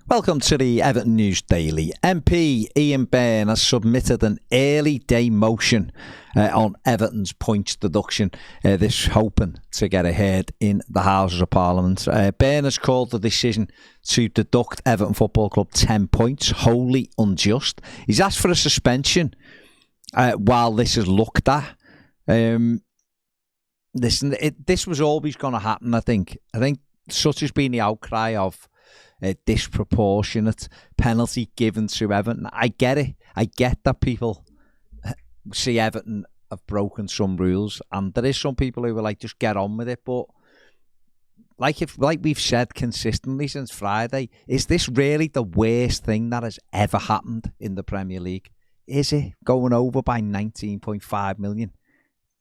Welcome to the Everton News Daily. MP Ian Byrne has submitted an early day motion on Everton's points deduction, this hoping to get ahead in the Houses of Parliament. Byrne has called the decision to deduct Everton Football Club 10 points wholly unjust. He's asked for a suspension while this is looked at. Listen, this was always going to happen, I think. Such has been the outcry of a disproportionate penalty given to Everton. I get it. I get that people see Everton have broken some rules, and there is some people who are like, just get on with it. But like we've said consistently since Friday, is this really the worst thing that has ever happened in the Premier League? Is it going over by 19.5 million?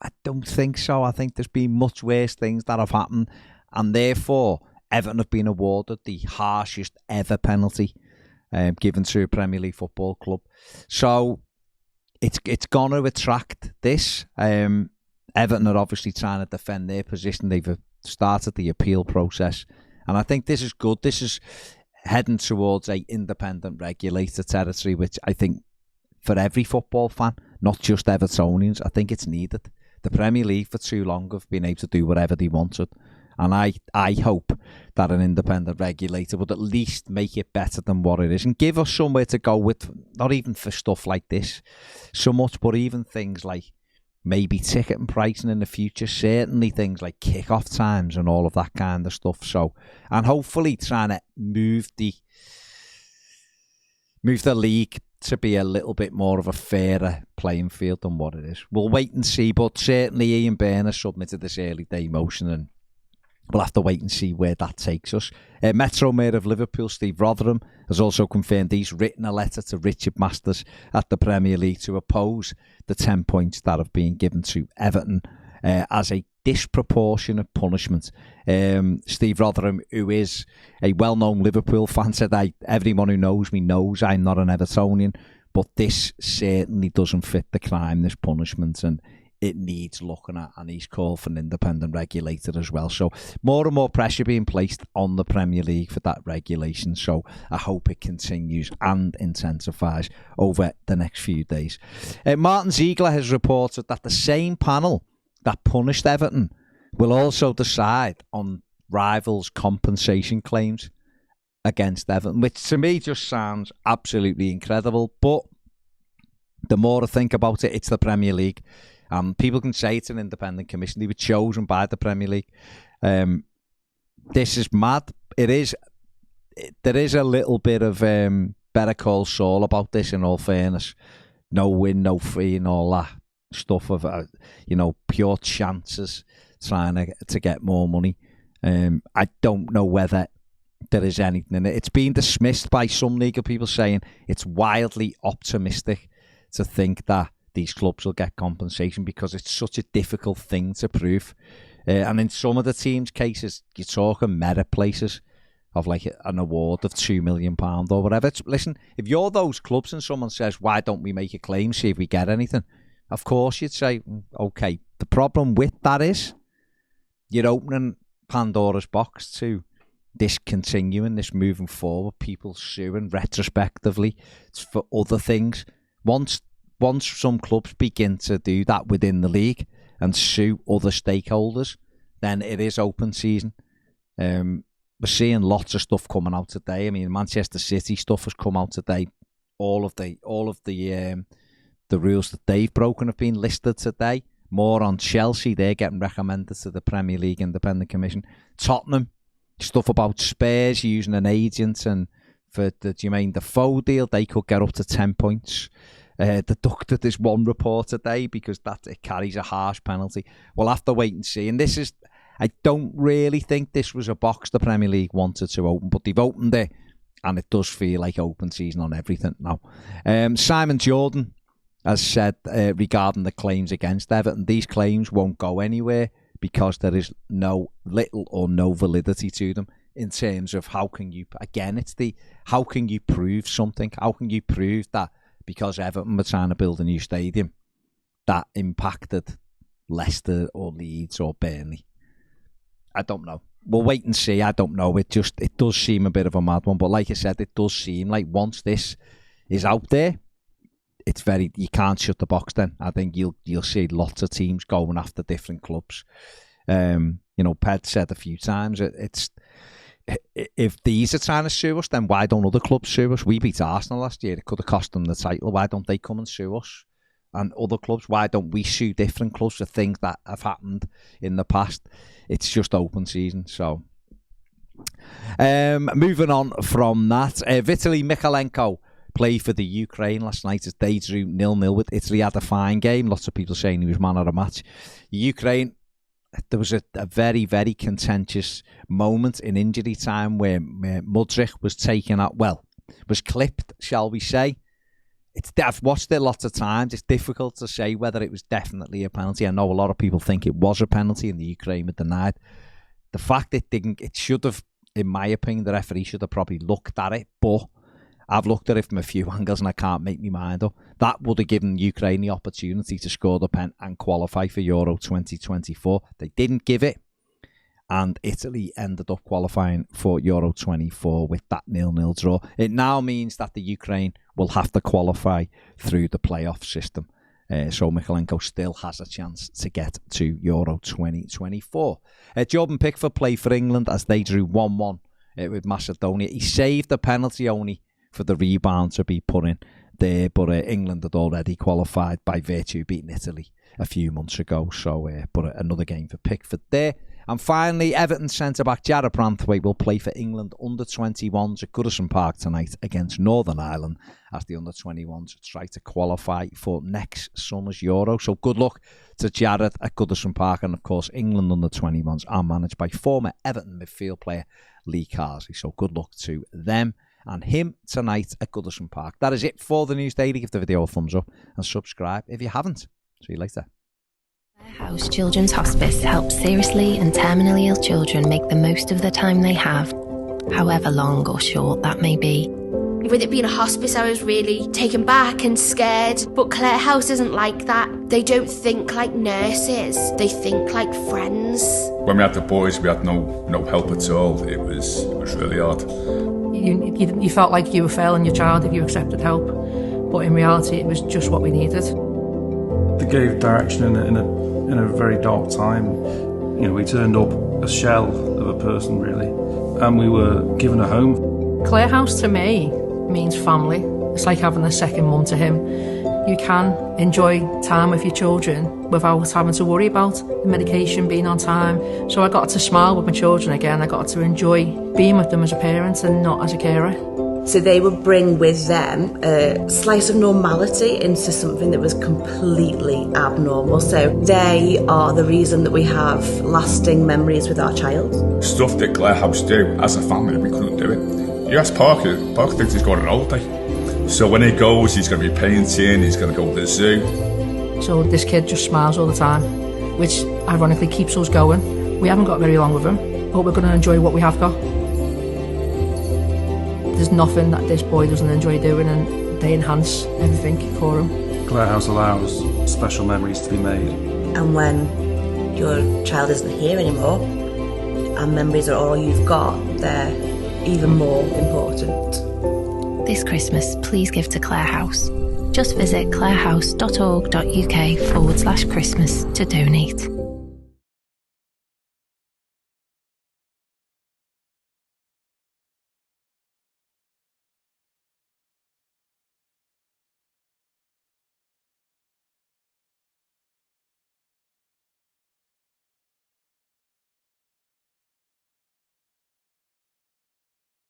I don't think so. I think there's been much worse things that have happened, and therefore Everton have been awarded the harshest ever penalty given to a Premier League football club. So it's going to attract this. Everton are obviously trying to defend their position. They've started the appeal process. And I think this is good. This is heading towards a independent regulator territory, which I think for every football fan, not just Evertonians, I think it's needed. The Premier League for too long have been able to do whatever they wanted. And I hope that an independent regulator would at least make it better than what it is and give us somewhere to go with, not even for stuff like this so much, but even things like maybe ticket and pricing in the future, certainly things like kick-off times and all of that kind of stuff. So, and hopefully trying to move the league to be a little bit more of a fairer playing field than what it is. We'll wait and see, but certainly Ian Byrne has submitted this early day motion, and we'll have to wait and see where that takes us. Metro Mayor of Liverpool, Steve Rotherham, has also confirmed he's written a letter to Richard Masters at the Premier League to oppose the 10 points that have been given to Everton as a disproportionate punishment. Steve Rotherham, who is a well-known Liverpool fan, said, everyone who knows me knows I'm not an Evertonian, but this certainly doesn't fit the crime, this punishment, and it needs looking at, and he's called for an independent regulator as well. So more and more pressure being placed on the Premier League for that regulation. So I hope it continues and intensifies over the next few days. Martin Ziegler has reported that the same panel that punished Everton will also decide on rivals' compensation claims against Everton, which to me just sounds absolutely incredible. But the more I think about it, it's the Premier League. People can say it's an independent commission. They were chosen by the Premier League. This is mad. It is. There is a little bit of Better Call Saul about this, in all fairness. No win, no fee, and all that stuff of pure chances trying to get more money. I don't know whether there is anything in it. It's been dismissed by some legal people, saying it's wildly optimistic to think that these clubs will get compensation because it's such a difficult thing to prove. And in some of the teams' cases, you're talking merit places of like an award of £2 million or whatever. Listen, if you're those clubs and someone says, why don't we make a claim, see if we get anything? Of course you'd say, okay. The problem with that is you're opening Pandora's box to this continuing, this moving forward, people suing retrospectively for other things. Once some clubs begin to do that within the league and sue other stakeholders, then it is open season. We're seeing lots of stuff coming out today. I mean, Manchester City stuff has come out today. All of the rules that they've broken have been listed today. More on Chelsea, they're getting recommended to the Premier League Independent Commission. Tottenham, stuff about Spurs using an agent, and for the Jermaine Defoe deal, they could get up to 10 points. Deducted this one report today because it carries a harsh penalty. We'll have to wait and see. And this is, I don't really think this was a box the Premier League wanted to open, but they've opened it, and it does feel like open season on everything now. Simon Jordan has said regarding the claims against Everton, these claims won't go anywhere because there is little or no validity to them in terms of how can you prove something? How can you prove that because Everton were trying to build a new stadium that impacted Leicester or Leeds or Burnley? I don't know. we'll wait and see. I don't know. It does seem a bit of a mad one. But like I said, it does seem like once this is out there, you can't shut the box then. I think you'll see lots of teams going after different clubs. Ped said a few times, if these are trying to sue us, then why don't other clubs sue us? We beat Arsenal last year. It could have cost them the title. Why don't they come and sue us? And other clubs, why don't we sue different clubs for things that have happened in the past? It's just open season. So, moving on from that, Vitaly Mykolenko played for the Ukraine last night as they drew 0-0 with Italy. Had a fine game. Lots of people saying he was man of the match. Ukraine, there was a very, very contentious moment in injury time where Mudryk was taken out, was clipped, shall we say. I've watched it lots of times. It's difficult to say whether it was definitely a penalty. I know a lot of people think it was a penalty and the Ukraine were denied. The fact it should have, in my opinion, the referee should have probably looked at it, but I've looked at it from a few angles and I can't make my mind up. That would have given Ukraine the opportunity to score the pen and qualify for Euro 2024. They didn't give it, and Italy ended up qualifying for Euro 24 with that 0-0 draw. It now means that the Ukraine will have to qualify through the playoff system. So Mykolenko still has a chance to get to Euro 2024. Jordan Pickford played for England as they drew 1-1 with Macedonia. He saved the penalty only for the rebound to be put in there, but England had already qualified by virtue of beating Italy a few months ago. So, but another game for Pickford there. And finally, Everton centre-back Jarrad Branthwaite will play for England under-21s at Goodison Park tonight against Northern Ireland as the under-21s try to qualify for next summer's Euro. So good luck to Jarrad at Goodison Park. And of course, England under-21s are managed by former Everton midfield player Lee Carsley. So good luck to them and him tonight at Goodison Park. That is it for the News Daily. Give the video a thumbs up and subscribe if you haven't. See you later. Clare House Children's Hospice helps seriously and terminally ill children make the most of the time they have, however long or short that may be. With it being a hospice, I was really taken back and scared, but Clare House isn't like that. They don't think like nurses, they think like friends. When we had the boys, we had no help at all. It was really hard. You felt like you were failing your child if you accepted help, but in reality it was just what we needed. They gave direction in a very dark time. We turned up a shell of a person really, and we were given a home. Clare House to me means family. It's like having a second mum to him. You can enjoy time with your children without having to worry about the medication being on time. So I got to smile with my children again. I got to enjoy being with them as a parent and not as a carer. So they would bring with them a slice of normality into something that was completely abnormal. So they are the reason that we have lasting memories with our child. Stuff that Clare House do, as a family, we couldn't do it. You ask Parker thinks he's going on holiday. So when he goes, he's going to be painting, he's going to go to the zoo. So this kid just smiles all the time, which ironically keeps us going. We haven't got very long with him, but we're going to enjoy what we have got. There's nothing that this boy doesn't enjoy doing, and they enhance everything for him. Clare House allows special memories to be made. And when your child isn't here anymore, and memories are all you've got, they're even more important. This Christmas, please give to Clare House. Just visit clarehouse.org.uk/Christmas to donate.